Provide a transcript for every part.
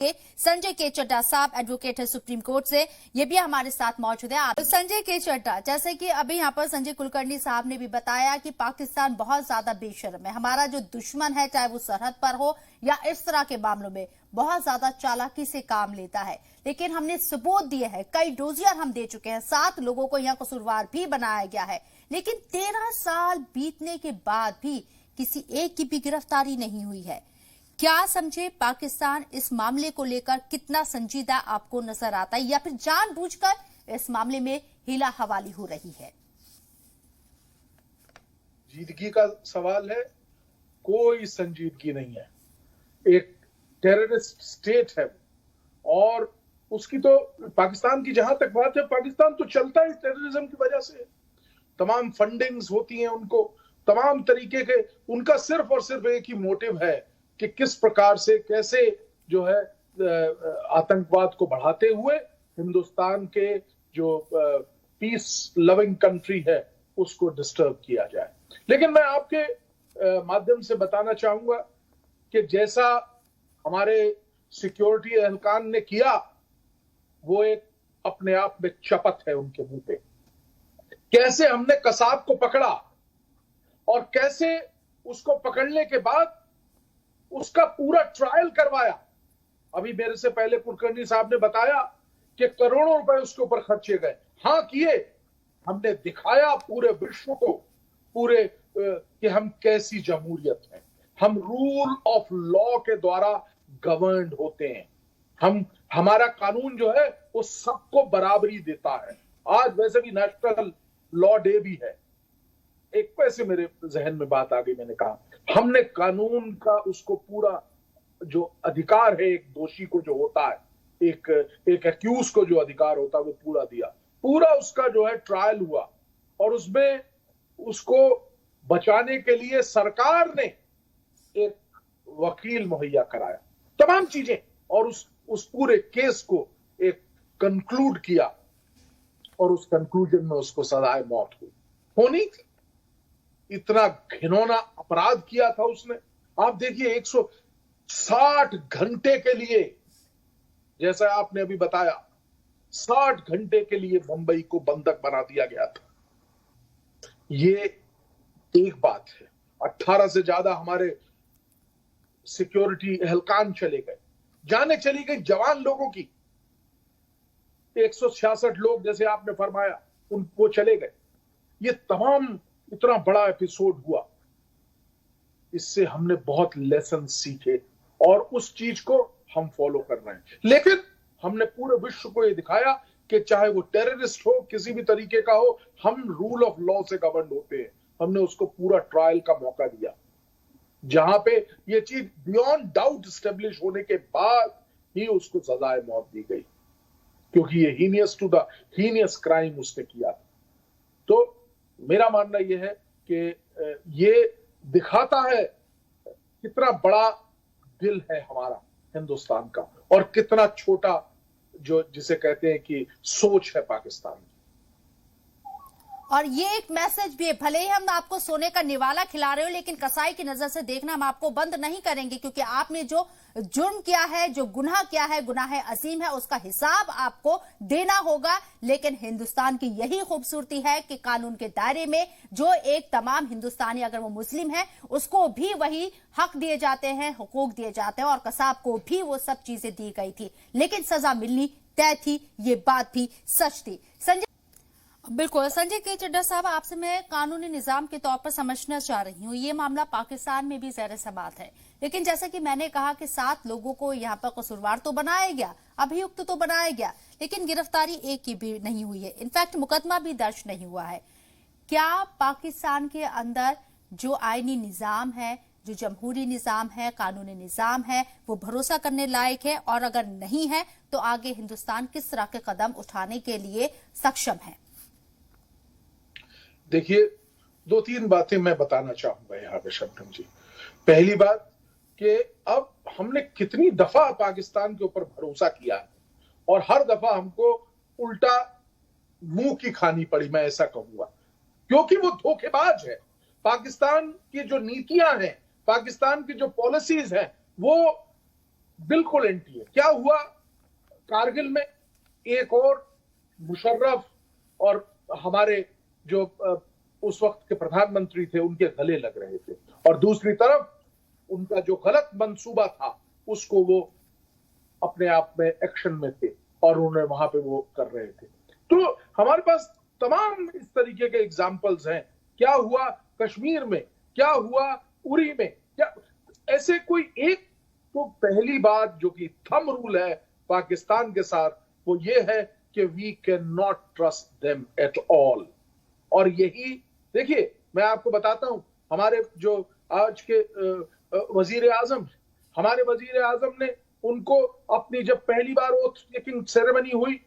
संजय के चड्ढा साहब एडवोकेट है सुप्रीम कोर्ट से, ये भी हमारे साथ मौजूद है। आप संजय के चड्ढा, जैसे कि अभी यहाँ पर संजय कुलकर्णी साहब ने भी बताया कि पाकिस्तान बहुत ज्यादा बेशर्म है, हमारा जो दुश्मन है चाहे वो सरहद पर हो या इस तरह के मामलों में बहुत ज्यादा चालाकी से काम लेता है। लेकिन हमने सबूत दिए हैं, कई डोजियर हम दे चुके हैं, 7 लोगों को यहाँ कसूरवार भी बनाया गया है। लेकिन 13 साल बीतने के बाद भी किसी एक की भी गिरफ्तारी नहीं हुई है। क्या समझे पाकिस्तान इस मामले को लेकर कितना संजीदा आपको नजर आता है, या फिर जानबूझकर इस मामले में हिला हवाली हो रही है? संजीदगी का सवाल है, कोई संजीदगी नहीं है। एक टेररिस्ट स्टेट है और उसकी तो पाकिस्तान की जहां तक बात है, पाकिस्तान तो चलता है टेररिज्म की वजह से। तमाम फंडिंग्स होती हैं उनको, तमाम तरीके के, उनका सिर्फ और सिर्फ एक ही मोटिव है कि किस प्रकार से कैसे जो है आतंकवाद को बढ़ाते हुए हिंदुस्तान के जो पीस लविंग कंट्री है उसको डिस्टर्ब किया जाए। लेकिन मैं आपके माध्यम से बताना चाहूंगा कि जैसा हमारे सिक्योरिटी एहलकान ने किया, वो एक अपने आप में चपत है उनके मुंह पे। कैसे हमने कसाब को पकड़ा और कैसे उसको पकड़ने के बाद उसका पूरा ट्रायल करवाया। अभी मेरे से पहले कुलकर्णी साहब ने बताया कि करोड़ों रुपए उसके ऊपर खर्चे गए। हाँ किए, हमने दिखाया पूरे विश्व को, पूरे कि हम कैसी जमहूरियत है। हम रूल ऑफ लॉ के द्वारा गवर्न्ड होते हैं। हमारा कानून जो है वो सबको बराबरी देता है। आज वैसे भी नेशनल लॉ डे भी है। एक पैसे मेरे जहन में बात आ गई, मैंने कहा हमने कानून का उसको पूरा जो अधिकार है, एक दोषी को जो होता है, एक एक्यूज को जो अधिकार होता है वो पूरा दिया। पूरा उसका जो है ट्रायल हुआ और उसमें उसको बचाने के लिए सरकार ने एक वकील मुहैया कराया, तमाम चीजें, और उस पूरे केस को एक कंक्लूड किया और उस कंक्लूजन में उसको सजाए मौत होनी थी। इतना घिनौना अपराध किया था उसने। आप देखिए 160 घंटे के लिए, जैसा आपने अभी बताया, 60 घंटे के लिए मुंबई को बंधक बना दिया गया था। ये एक बात है। 18 से ज्यादा हमारे सिक्योरिटी एहलकान चले गए, जाने चली गई जवान लोगों की। 166 लोग जैसे आपने फरमाया उनको चले गए। ये तमाम इतना बड़ा एपिसोड हुआ, इससे हमने बहुत लेसन सीखे और उस चीज को हम फॉलो कर रहे हैं। लेकिन हमने पूरे विश्व को ये दिखाया कि चाहे वो टेररिस्ट हो, किसी भी तरीके का हो, हम रूल ऑफ लॉ से गवर्न होते हैं। हमने उसको पूरा ट्रायल का मौका दिया, जहां पे ये चीज बियॉन्ड डाउट स्टेब्लिश होने के बाद ही उसको सजाए मौत दी गई, क्योंकि ये heinous to the heinous crime उसने किया। तो मेरा मानना यह है कि ये दिखाता है कितना बड़ा दिल है हमारा हिंदुस्तान का और कितना छोटा जो जिसे कहते हैं कि सोच है पाकिस्तान की। और ये एक मैसेज भी है, भले ही हम आपको सोने का निवाला खिला रहे हो, लेकिन कसाई की नजर से देखना हम आपको बंद नहीं करेंगे, क्योंकि आपने जो जुर्म किया है, जो गुनाह किया है, गुनाह अजीम है, उसका हिसाब आपको देना होगा। लेकिन हिंदुस्तान की यही खूबसूरती है कि कानून के दायरे में जो एक तमाम हिंदुस्तानी, अगर वो मुस्लिम है, उसको भी वही हक दिए जाते हैं, हुकूक दिए जाते हैं, और कसाब को भी वो सब चीजें दी गई थी, लेकिन सजा मिलनी तय थी। ये बात भी सच थी। संजय, बिल्कुल संजय के चड्ढा साहब, आपसे मैं कानूनी निजाम के तौर पर समझना चाह रही हूँ। ये मामला पाकिस्तान में भी ज़ेर समाअत है, लेकिन जैसा कि मैंने कहा कि 7 लोगों को यहाँ पर कसूरवार तो बनाया गया, अभियुक्त तो बनाया गया, लेकिन गिरफ्तारी एक की भी नहीं हुई है। इनफैक्ट मुकदमा भी दर्ज नहीं हुआ है। क्या पाकिस्तान के अंदर जो आईनी निजाम है, जो जमहूरी निजाम है, कानूनी निजाम है, वो भरोसा करने लायक है? और अगर नहीं है तो आगे हिंदुस्तान किस तरह के कदम उठाने के लिए सक्षम है? देखिए, 2-3 बातें मैं बताना चाहूंगा यहाँ पे शबनम जी। पहली बात कि अब हमने कितनी दफा पाकिस्तान के ऊपर भरोसा किया है और हर दफा हमको उल्टा मुंह की खानी पड़ी, मैं ऐसा कहूंगा, क्योंकि वो धोखेबाज है। पाकिस्तान की जो नीतियां हैं, पाकिस्तान की जो पॉलिसीज हैं, वो बिल्कुल एंटी है। क्या हुआ कारगिल में? एक और मुशर्रफ और हमारे जो उस वक्त के प्रधानमंत्री थे उनके गले लग रहे थे, और दूसरी तरफ उनका जो गलत मंसूबा था उसको वो अपने आप में एक्शन में थे और उन्होंने वहां पे वो कर रहे थे। तो हमारे पास तमाम इस तरीके के एग्जाम्पल्स हैं। क्या हुआ कश्मीर में, क्या हुआ उरी में, क्या ऐसे कोई एक। तो पहली बात जो कि थंब रूल है पाकिस्तान के साथ वो ये है कि we can not trust them at all. और यही देखिए, मैं आपको बताता हूं, हमारे जो आज के वजीर आजम, हमारे वजीर आजम ने उनको अपनी जब पहली बार ओथ टेकिंग सेरेमनी हुई,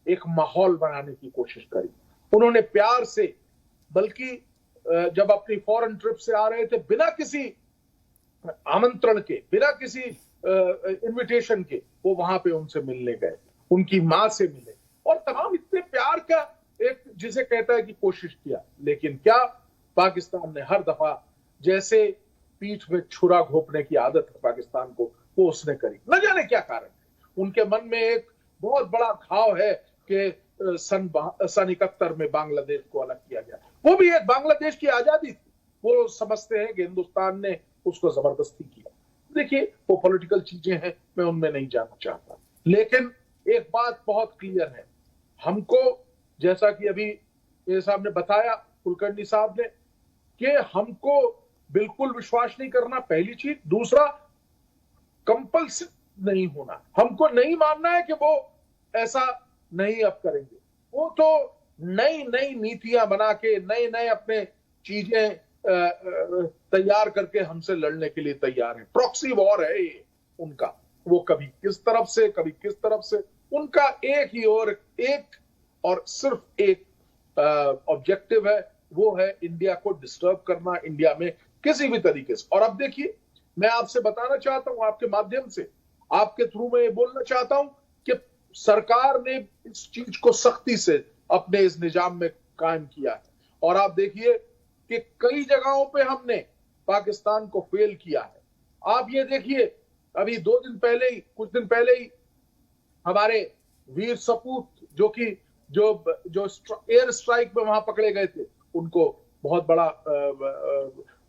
एक माहौल बनाने की कोशिश करी। उन्होंने प्यार से, बल्कि जब अपनी फॉरेन ट्रिप से आ रहे थे, बिना किसी आमंत्रण के, बिना किसी इनविटेशन के, वो वहां पे उनसे मिलने गए, उनकी मां से मिले, और तमाम इतने प्यार का एक जिसे कहता है कि कोशिश किया। लेकिन क्या पाकिस्तान ने हर दफा, जैसे पीठ में छुरा घोंपने की आदत है पाकिस्तान को, वो उसने करी। न जाने क्या कारण है, उनके मन में एक बहुत बड़ा घाव है कि सन 71 में बांग्लादेश को अलग किया गया। वो भी एक बांग्लादेश की आजादी थी, वो समझते हैं कि हिंदुस्तान ने उसको जबरदस्ती किया। देखिए, वो पॉलिटिकल चीजें हैं, मैं उनमें नहीं जाना चाहता। लेकिन एक बात बहुत क्लियर है, हमको, जैसा कि अभी मेरे साहब ने बताया, कुलकर्णी साहब ने, कि हमको बिल्कुल विश्वास नहीं करना, पहली चीज। दूसरा, कंपल्सिव नहीं होना, हमको नहीं मानना है कि वो ऐसा नहीं अब करेंगे। वो तो नई नई नीतियां बना के, नए नए अपने चीजें तैयार करके हमसे लड़ने के लिए तैयार है। प्रॉक्सी वॉर है ये उनका, वो कभी किस तरफ से, कभी किस तरफ से। उनका एक ही और सिर्फ एक ऑब्जेक्टिव है, वो है इंडिया को डिस्टर्ब करना, इंडिया में किसी भी तरीके से। और अब देखिए, मैं आपसे बताना चाहता हूं, आपके माध्यम से, आपके थ्रू में ये बोलना चाहता हूं कि सरकार ने इस चीज को सख्ती से अपने इस निजाम में कायम किया है। और आप देखिए कि कई जगहों पे हमने पाकिस्तान को फेल किया है। आप ये देखिए, अभी कुछ दिन पहले ही हमारे वीर सपूत, जो कि जो एयर स्ट्राइक में वहां पकड़े गए थे, उनको बहुत बड़ा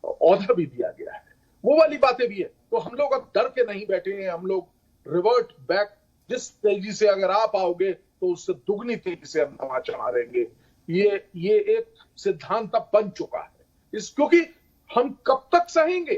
औहदा भी दिया गया है। वो वाली बातें भी है। तो हम लोग अब डर के नहीं बैठे हैं, हम लोग रिवर्ट बैक, जिस तेजी से अगर आप आओगे तो उससे दुगनी तेजी से हम तमाचा मारेंगे। ये एक सिद्धांत अब बन चुका है। क्योंकि हम कब तक सहेंगे,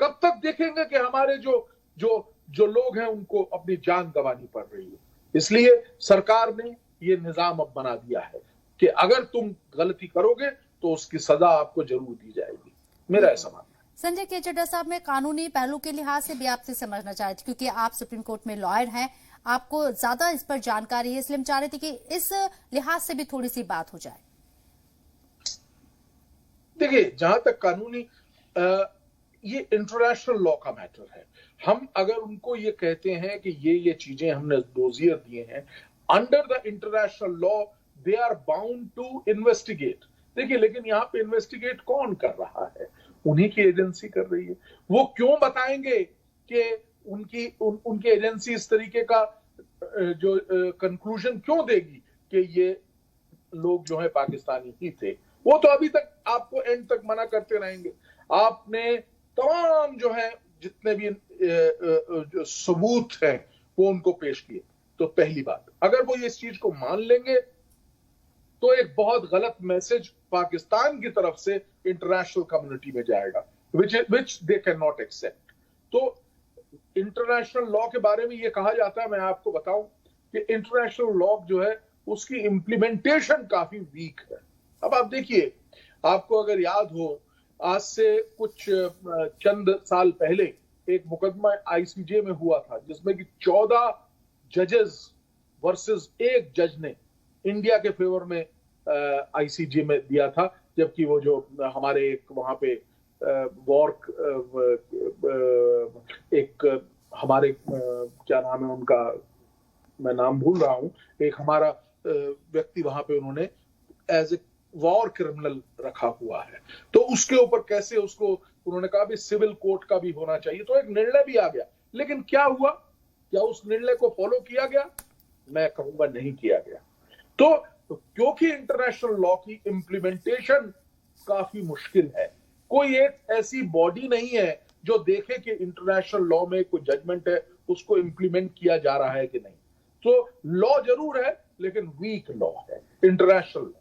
कब तक देखेंगे कि हमारे जो लोग हैं उनको अपनी जान गंवानी पड़ रही है। इसलिए सरकार ने ये निजाम अब बना दिया है कि अगर तुम गलती करोगे तो उसकी सजा आपको जरूर दी जाएगी। मेरा ऐसा मानना है। संजय के चड्ढा साहब, मैं कानूनी पहलू के लिहाज से भी आपसे समझना चाह रही थी, क्योंकि आप सुप्रीम कोर्ट में लॉयर हैं, आपको ज्यादा इस पर जानकारी है, इसलिए हम चाह रहे थे कि इस लिहाज से भी थोड़ी सी बात हो जाए। देखिए, जहां तक कानूनी, ये इंटरनेशनल लॉ का मैटर है। हम अगर उनको ये कहते हैं कि ये चीजें हमने डोजियर दिए हैं under the international law, they are bound to investigate. देखिए, लेकिन यहाँ पे इन्वेस्टिगेट कौन कर रहा है? उन्हीं की एजेंसी कर रही है। वो क्यों बताएंगे कि उनकी एजेंसी इस तरीके का जो कंक्लूजन क्यों देगी कि ये लोग जो है पाकिस्तानी ही थे? वो तो अभी तक आपको एंड तक मना करते रहेंगे। आपने तमाम जो है जितने भी जो सबूत हैं वो उनको पेश किए। तो पहली बात, अगर वो इस चीज को मान लेंगे तो एक बहुत गलत मैसेज पाकिस्तान की तरफ से इंटरनेशनल कम्युनिटी में जाएगा, विच दे कैन नॉट एक्सेप्ट। तो इंटरनेशनल लॉ के बारे में ये कहा जाता है, मैं आपको बताऊं कि इंटरनेशनल लॉ जो है उसकी इंप्लीमेंटेशन काफी वीक है। अब आप देखिए, आपको अगर याद हो, आज से कुछ चंद साल पहले एक मुकदमा आईसीजे में हुआ था जिसमें कि 14 जजेस वर्सेस एक जज ने इंडिया के फेवर में आईसीजे में दिया था, जबकि वो जो हमारे एक वहां पे वॉर्क एक हमारे क्या नाम है उनका, मैं नाम भूल रहा हूं, एक हमारा व्यक्ति वहां पे उन्होंने एज ए वॉर क्रिमिनल रखा हुआ है। तो उसके ऊपर कैसे उसको उन्होंने कहा भी सिविल कोर्ट का भी होना चाहिए, तो एक निर्णय भी आ गया। लेकिन क्या हुआ, क्या उस निर्णय को फॉलो किया गया? मैं कहूंगा नहीं किया गया। तो क्योंकि इंटरनेशनल लॉ की इम्प्लीमेंटेशन काफी मुश्किल है, कोई एक ऐसी बॉडी नहीं है जो देखे कि इंटरनेशनल लॉ में कोई जजमेंट है, उसको इम्प्लीमेंट किया जा रहा है कि नहीं। तो लॉ जरूर है, लेकिन वीक लॉ है इंटरनेशनल लॉ।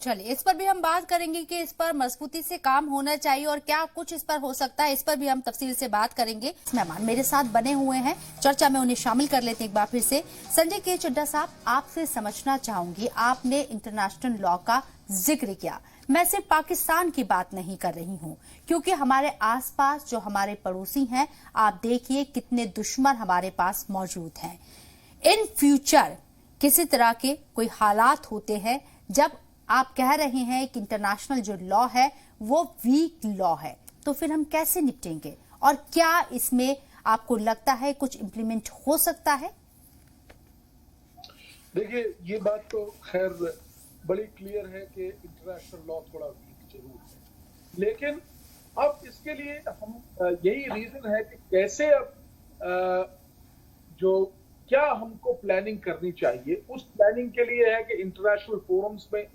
चलिए, इस पर भी हम बात करेंगे कि इस पर मजबूती से काम होना चाहिए और क्या कुछ इस पर हो सकता है, इस पर भी हम तफसील से बात करेंगे। मेहमान मेरे साथ बने हुए हैं, चर्चा में उन्हें शामिल कर लेते हैं एक बार फिर से। संजय के चड्ढा साहब, आपसे समझना चाहूंगी, आपने इंटरनेशनल लॉ का जिक्र किया। मैं सिर्फ पाकिस्तान की बात नहीं कर रही हूं, क्योंकि हमारे आसपास जो हमारे पड़ोसी हैं, आप देखिए कितने दुश्मन हमारे पास मौजूद हैं। इन फ्यूचर किसी तरह के कोई हालात होते हैं जब आप कह रहे हैं कि इंटरनेशनल जो लॉ है वो वीक लॉ है, तो फिर हम कैसे निपटेंगे और क्या इसमें आपको लगता है कुछ इंप्लीमेंट हो सकता है? देखिए, ये बात तो खैर बड़ी क्लियर है कि इंटरनेशनल लॉ थोड़ा वीक जरूर है, लेकिन अब इसके लिए हम यही रीजन है कि कैसे अब जो क्या हमको प्लानिंग करनी चाहिए। उस प्लानिंग के लिए है कि इंटरनेशनल फोरम्स में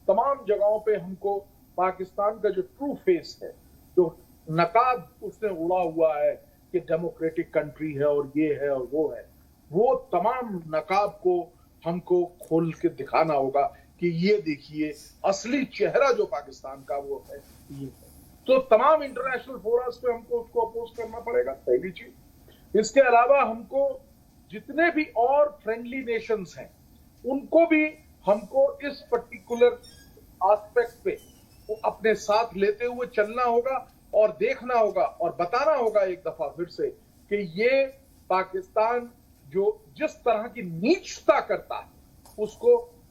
तमाम जगहों पे हमको पाकिस्तान का जो ट्रू फेस है, जो नकाब उसने उड़ा हुआ है कि डेमोक्रेटिक कंट्री है और ये है और वो है, वो तमाम नकाब को हमको खोल के दिखाना होगा कि ये देखिए असली चेहरा जो पाकिस्तान का वो है ये है। तो तमाम इंटरनेशनल फोरम्स पे हमको उसको अपोज करना पड़ेगा, पहली चीज। इसके अलावा हमको जितने भी और फ्रेंडली नेशंस हैं उनको भी हमको इस पर्टिकुलर एस्पेक्ट पे अपने साथ लेते हुए चलना होगा और देखना होगा और बताना होगा एक दफा फिर से कि ये पाकिस्तान जो जिस तरह की नीचता करता है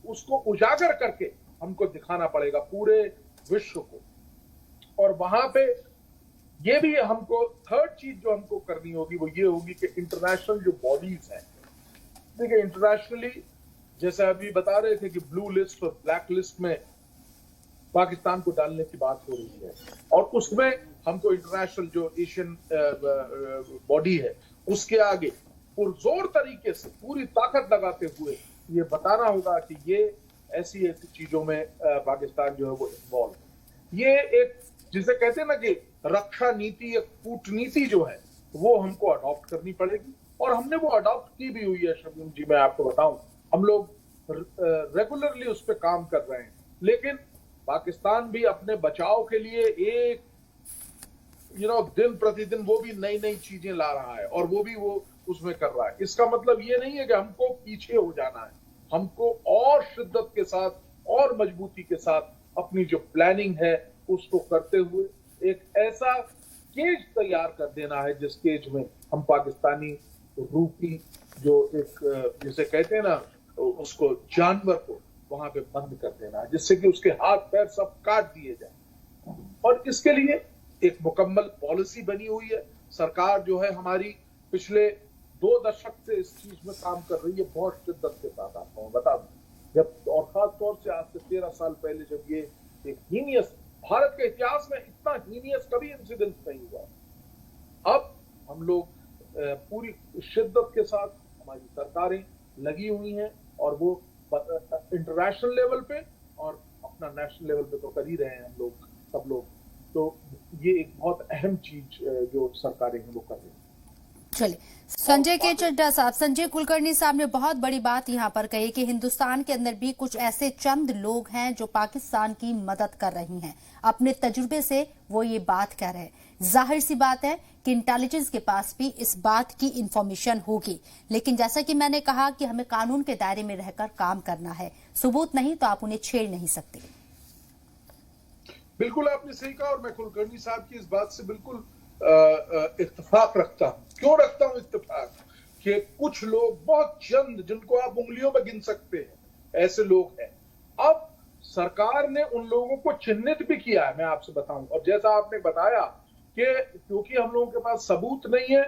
उसको उजागर करके हमको दिखाना पड़ेगा पूरे विश्व को। और वहां पे ये भी हमको थर्ड चीज जो हमको करनी होगी वो ये होगी कि इंटरनेशनल जो बॉडीज हैं, देखिए इंटरनेशनली जैसे अभी बता रहे थे कि ब्लू लिस्ट और ब्लैक लिस्ट में पाकिस्तान को डालने की बात हो रही है, और उसमें हमको इंटरनेशनल जो एशियन बॉडी है उसके आगे पुरजोर तरीके से पूरी ताकत लगाते हुए ये बताना होगा कि ये ऐसी ऐसी चीजों में पाकिस्तान जो है वो इन्वॉल्व है। ये एक जिसे कहते हैं ना कि रक्षा नीति या कूटनीति जो है वो हमको अडॉप्ट करनी पड़ेगी, और हमने वो अडॉप्ट की भी हुई है। शबीम जी, मैं आपको बताऊं, हम लोग रेगुलरली उस पर काम कर रहे हैं, लेकिन पाकिस्तान भी अपने बचाव के लिए एक दिन प्रतिदिन वो भी नई नई चीजें ला रहा है और वो भी वो उसमें कर रहा है। इसका मतलब ये नहीं है कि हमको पीछे हो जाना है, हमको और शिद्दत के साथ और मजबूती के साथ अपनी जो प्लानिंग है उसको करते हुए एक ऐसा केज तैयार कर देना है जिस केज में हम पाकिस्तानी रूपी जो एक जिसे कहते हैं ना उसको जानवर को वहां पे बंद कर देना है, जिससे कि उसके हाथ पैर सब काट दिए जाए। और इसके लिए एक मुकम्मल पॉलिसी बनी हुई है। सरकार जो है हमारी पिछले 2 दशक से इस चीज में काम कर रही है बहुत शिद्दत के साथ। आपको बता दूं, जब और खास तौर से आज से 13 साल पहले जब ये एक हीनियस, भारत के इतिहास में इतना हीनियस कभी इंसिडेंट नहीं हुआ। अब हम लोग पूरी शिद्दत के साथ हमारी सरकारें लगी हुई हैं और वो इंटरनेशनल लेवल पे और अपना नेशनल लेवल पे तो कर ही रहे हैं हम लोग सब लोग। तो ये एक बहुत अहम चीज जो सरकारें हैं वो कर रही हैं। चलिए, संजय के चड्ढा साहब, संजय कुलकर्णी साहब ने बहुत बड़ी बात यहाँ पर कही कि हिंदुस्तान के अंदर भी कुछ ऐसे चंद लोग हैं जो पाकिस्तान की मदद कर रही हैं। अपने तजुर्बे से वो ये बात कह रहे हैं। जाहिर सी बात है कि इंटेलिजेंस के पास भी इस बात की इंफॉर्मेशन होगी, लेकिन जैसा कि मैंने कहा कि हमें कानून के दायरे में रहकर काम करना है। सबूत नहीं तो आप उन्हें छेड़ नहीं सकते। बिल्कुल आपने सही कहा, और मैं कुलकर्णी साहब की इस बात से बिल्कुल इत्तेफाक रखता हूं। क्यों रखता हूं इत्तेफाक? कि कुछ लोग, बहुत चंद जिनको आप उंगलियों में गिन सकते हैं, ऐसे लोग हैं। अब सरकार ने उन लोगों को चिन्हित भी किया है, मैं आपसे बताऊं। और जैसा आपने बताया कि क्योंकि हम लोगों के पास सबूत नहीं है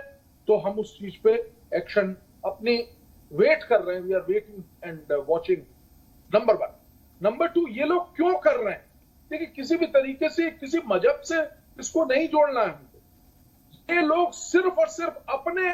तो हम उस चीज पे एक्शन अपनी वेट कर रहे हैं। We are waiting and watching, number 1। Number 2, ये लोग क्यों कर रहे हैं? देखिए, किसी भी तरीके से किसी मजहब से इसको नहीं जोड़ना है हमको। ये लोग सिर्फ और सिर्फ अपने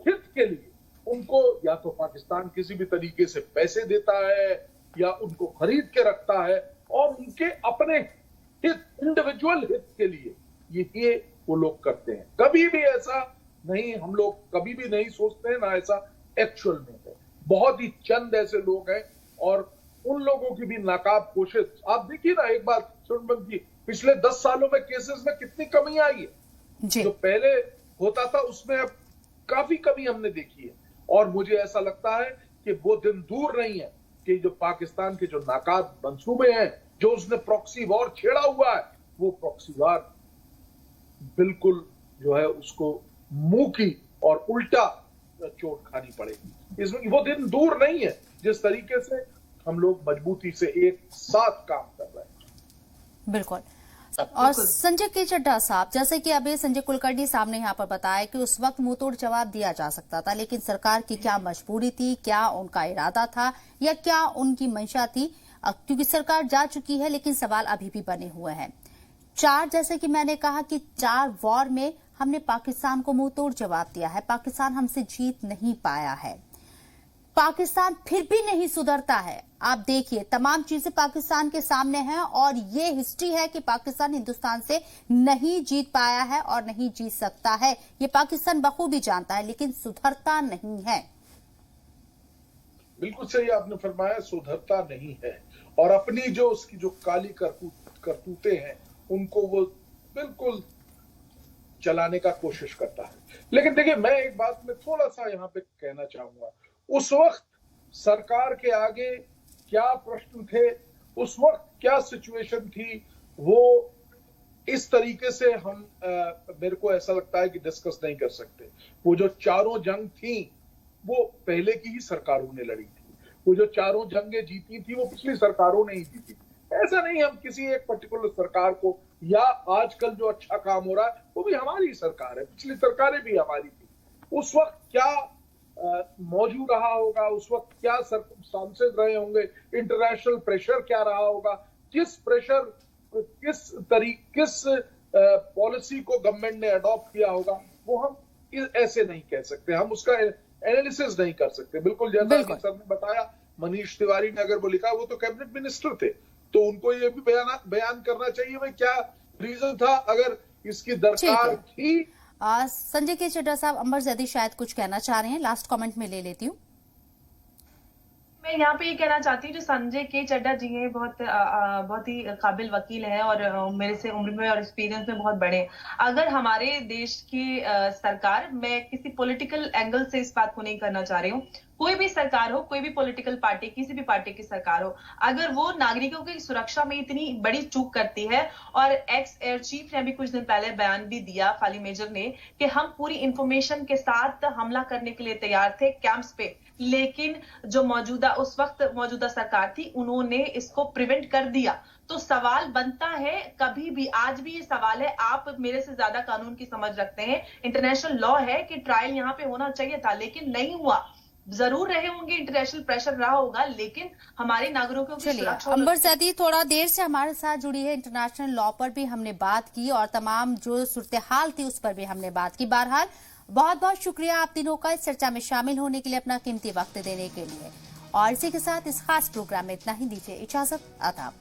हित के लिए उनको या तो पाकिस्तान किसी भी तरीके से पैसे देता है या उनको खरीद के रखता है और उनके अपने हित, इंडिविजुअल हित के लिए ये वो लोग करते हैं। कभी भी ऐसा नहीं, हम लोग कभी भी नहीं सोचते हैं, ना ऐसा एक्चुअल में है। बहुत ही चंद ऐसे लोग हैं और उन लोगों की भी नाकाब कोशिश। आप देखिए ना एक बात सुरमन जी, पिछले 10 सालों में केसेस में कितनी कमी आई है। जो पहले होता था उसमें अब काफी कमी हमने देखी है और मुझे ऐसा लगता है कि वो दिन दूर नहीं है कि जो पाकिस्तान के जो नाकाब मंसूबे हैं, जो उसने प्रॉक्सी वॉर छेड़ा हुआ है, वो प्रॉक्सी वॉर बिल्कुल जो है उसको मुंह की और उल्टा चोट खानी पड़ेगी। इसमें वो दिन दूर नहीं है जिस तरीके से हम लोग मजबूती से एक साथ काम कर रहे हैं। बिल्कुल। और संजय के चड्ढा साहब, जैसे कि अभी संजय कुलकर्णी साहब ने यहाँ पर बताया कि उस वक्त मुंहतोड़ जवाब दिया जा सकता था, लेकिन सरकार की क्या मजबूरी थी, क्या उनका इरादा था या क्या उनकी मंशा थी, क्योंकि सरकार जा चुकी है लेकिन सवाल अभी भी बने हुए हैं। जैसे कि मैंने कहा कि 4 वॉर में हमने पाकिस्तान को मुंहतोड़ जवाब दिया है, पाकिस्तान हमसे जीत नहीं पाया है, पाकिस्तान फिर भी नहीं सुधरता है। आप देखिए तमाम चीजें पाकिस्तान के सामने हैं और ये हिस्ट्री है कि पाकिस्तान हिंदुस्तान से नहीं जीत पाया है और नहीं जीत सकता है। ये पाकिस्तान बखूबी जानता है, लेकिन सुधरता नहीं है। बिल्कुल सही आपने फरमाया, सुधरता नहीं है और अपनी जो उसकी जो काली करतूतें हैं उनको वो बिल्कुल चलाने का कोशिश करता है। लेकिन देखिए मैं एक बात में थोड़ा सा यहाँ पे कहना चाहूंगा, उस वक्त सरकार के आगे क्या प्रश्न थे, उस वक्त क्या सिचुएशन थी, वो इस तरीके से हम मेरे को ऐसा लगता है कि डिस्कस नहीं कर सकते। वो जो चारों जंग थी वो पहले की ही सरकारों ने लड़ी थी, वो जो चारों जंगें जीती थी वो पिछली सरकारों ने ही जीती थी। ऐसा नहीं हम किसी एक पर्टिकुलर सरकार को, या आजकल जो अच्छा काम हो रहा है वो भी हमारी सरकार है, पिछली सरकारें भी हमारी थी। उस वक्त क्या मौजूद रहा होगा, उस वक्त क्या सर्कमस्टांसेस रहे होंगे, इंटरनेशनल प्रेशर क्या रहा होगा, किस प्रेशर किस पॉलिसी को गवर्नमेंट ने अडॉप्ट किया होगा, वो हम ऐसे नहीं कह सकते, हम उसका एनालिसिस नहीं कर सकते। बिल्कुल जैसा कि सर ने बताया, मनीष तिवारी ने अगर वो लिखा, वो तो कैबिनेट मिनिस्टर थे, तो उनको ये भी बयान करना चाहिए भाई क्या रीजन था अगर इसकी दरकार थी। संजय के चड्ढा साहब, अंबर जैदी शायद कुछ कहना चाह रहे हैं, लास्ट कमेंट में ले लेती हूँ। मैं यहाँ पे ये कहना चाहती हूँ, जो संजय के चड्ढा जी हैं बहुत ही काबिल वकील हैं और मेरे से उम्र में और एक्सपीरियंस में बहुत बड़े। अगर हमारे देश की सरकार, मैं किसी पॉलिटिकल एंगल से इस बात को नहीं करना चाह रही हूँ, कोई भी सरकार हो, कोई भी पॉलिटिकल पार्टी, किसी भी पार्टी की सरकार हो, अगर वो नागरिकों की सुरक्षा में इतनी बड़ी चूक करती है, और एक्स एयर चीफ ने भी कुछ दिन पहले बयान भी दिया, फाली मेजर ने, कि हम पूरी इंफॉर्मेशन के साथ हमला करने के लिए तैयार थे कैंप्स पे, लेकिन जो उस वक्त मौजूदा सरकार थी उन्होंने इसको प्रिवेंट कर दिया। तो सवाल बनता है, कभी भी, आज भी ये सवाल है, आप मेरे से ज्यादा कानून की समझ रखते हैं, इंटरनेशनल लॉ है कि ट्रायल यहाँ पे होना चाहिए था, लेकिन नहीं हुआ। जरूर रहे होंगे, इंटरनेशनल प्रेशर रहा होगा, लेकिन हमारे नागरिकों की सुरक्षा। अंबर जैदी थोड़ा देर से हमारे साथ जुड़ी है, इंटरनेशनल लॉ पर भी हमने बात की और तमाम जो सूरत हाल थी उस पर भी हमने बात की। बहरहाल बहुत बहुत शुक्रिया आप तीनों का इस चर्चा में शामिल होने के लिए, अपना कीमती वक्त देने के लिए। और इसी के साथ इस खास प्रोग्राम में इतना ही, दीजिए इजाजत, आदाब।